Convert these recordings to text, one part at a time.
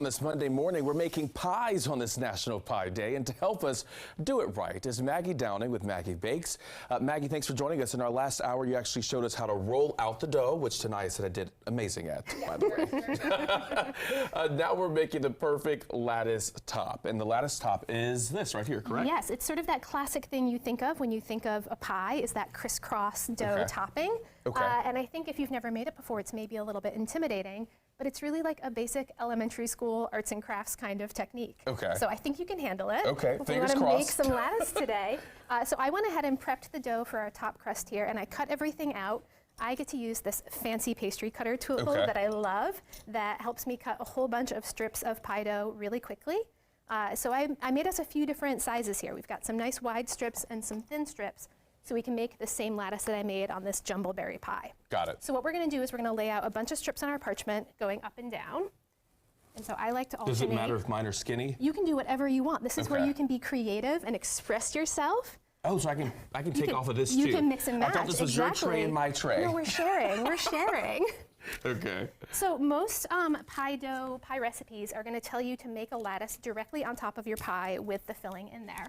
This Monday morning, we're making pies on this National Pie Day, and to help us do it right is Maggie Downing with Maggie Bakes. Maggie, thanks for joining us. In our last hour, you actually showed us how to roll out the dough, which tonight I said I did amazing at, by the way. Now we're making the perfect lattice top, and the lattice top is this right here, correct? Yes, it's sort of that classic thing you think of when you think of a pie, is that crisscross dough topping. Okay. And I think if you've never made it before, it's maybe a little bit intimidating, but it's really like a basic elementary school arts and crafts kind of technique. Okay. So I think you can handle it. Okay, fingers We want to make crossed. some lattice today. So I went ahead and prepped the dough for our top crust here, and I cut everything out. I get to use this fancy pastry cutter tool that I love that helps me cut a whole bunch of strips of pie dough really quickly. So I made us a few different sizes here. We've got some nice wide strips and some thin strips, so we can make the same lattice that I made on this jumbleberry pie. Got it. So what we're going to do is we're going to lay out a bunch of strips on our parchment going up and down. And so I like to alternate. Does it matter if mine are skinny? You can do whatever you want. This is where you can be creative and express yourself. Oh, so I can take off of this too. You can mix and match. I thought this was your tray and my tray. No, we're sharing. We're sharing. Okay. So most pie recipes are going to tell you to make a lattice directly on top of your pie with the filling in there.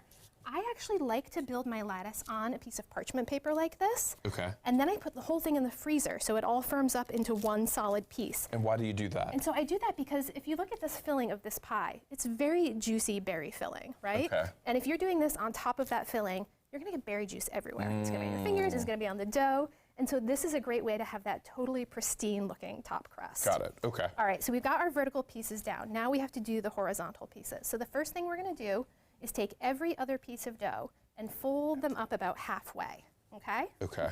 I actually like to build my lattice on a piece of parchment paper like this. Okay. And then I put the whole thing in the freezer so it all firms up into one solid piece. And why do you do that? And so I do that because if you look at this filling of this pie, it's very juicy berry filling, right? Okay. And if you're doing this on top of that filling, you're going to get berry juice everywhere. It's going to be on your fingers, it's going to be on the dough. And so this is a great way to have that totally pristine looking top crust. Got it. Okay. All right, so we've got our vertical pieces down. Now we have to do the horizontal pieces. So the first thing we're going to do is take every other piece of dough and fold them up about halfway, okay? Okay.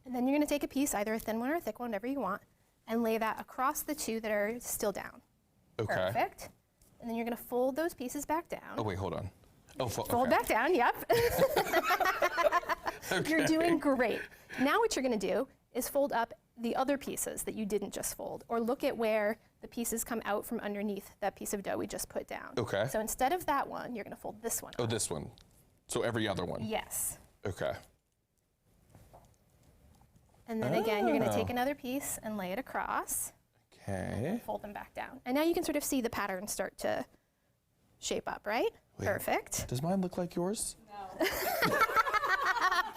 And then you're going to take a piece, either a thin one or a thick one, whatever you want, and lay that across the two that are still down. Okay. Perfect. And then you're going to fold those pieces back down. Oh, wait, hold on. Oh, Fold back down, yep. You're doing great. Now what you're going to do is fold up the other pieces that you didn't just fold, or look at where the pieces come out from underneath that piece of dough we just put down. Okay. So instead of that one, you're going to fold this one Oh, up. this one. So every other one. Yes. Okay. And then again, you're going to take another piece and lay it across. Okay. Fold them back down. And now you can sort of see the pattern start to shape up, right? Wait, Perfect. Does mine look like yours? No.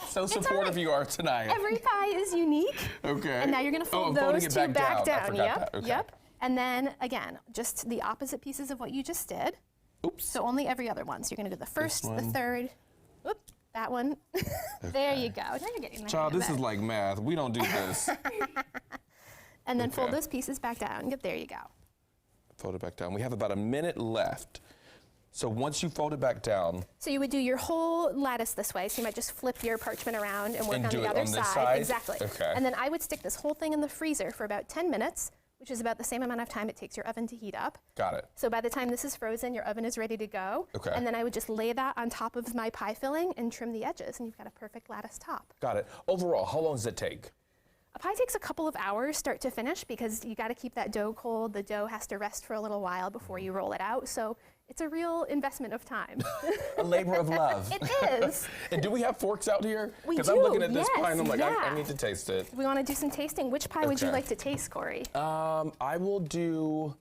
So supportive you are tonight. Every pie is unique. Okay. And now you're going to fold folding those it two back I down. forgot Yep. that. Okay. Yep. And then again, just the opposite pieces of what you just did. Oops. So only every other one. So you're going to do the first, the one. third. Whoop, that one. There you go. Now you're getting the Child, hang of this it. is like math. We don't do this. And then fold Okay. those pieces back down. Yep, there you go. Fold it back down. We have about a minute left. So once you fold it back down. So you would do your whole lattice this way. So you might just flip your parchment around and work And on do the it other on this side. side? Exactly. Okay. And then I would stick this whole thing in the freezer for about 10 minutes, which is about the same amount of time it takes your oven to heat up. Got it. So by the time this is frozen, your oven is ready to go. Okay. And then I would just lay that on top of my pie filling and trim the edges, and you've got a perfect lattice top. Got it. Overall, how long does it take? A pie takes a couple of hours start to finish because you got to keep that dough cold. The dough has to rest for a little while before you roll it out. So it's a real investment of time. A labor of love. It is. And do we have forks out here? We Because I'm do, looking at this yes, pie and I'm like, yeah. I need to taste it. We want to do some tasting. Which pie would you Okay. like to taste, Corey? I will do,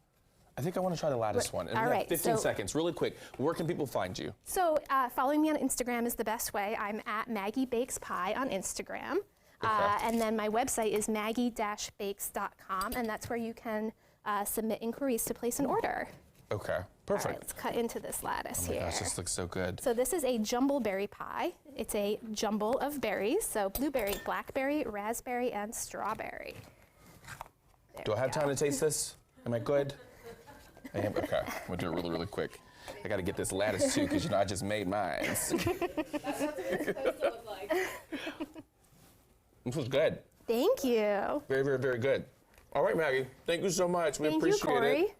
I think I want to try the lattice one. And all we have right, 15 so- seconds, really quick. Where can people find you? So following me on Instagram is the best way. I'm at Maggie Bakes Pie on Instagram. Okay. And then my website is maggie-bakes.com, and that's where you can submit inquiries to place an order. Okay, All perfect. right, let's cut into this lattice Oh my here. gosh, this looks so good. So this is a jumbleberry pie. It's a jumble of berries, so blueberry, blackberry, raspberry, and strawberry. There Do I we have go. time to taste this? Am I good? I am, okay, I'm gonna do it really, really quick. I gotta get this lattice too, because you know, I just made mine. That's what it's supposed to look like. This was good. Thank you. Very, very, very good. All right, Maggie, thank you so much. We Thank you, appreciate Corey. it.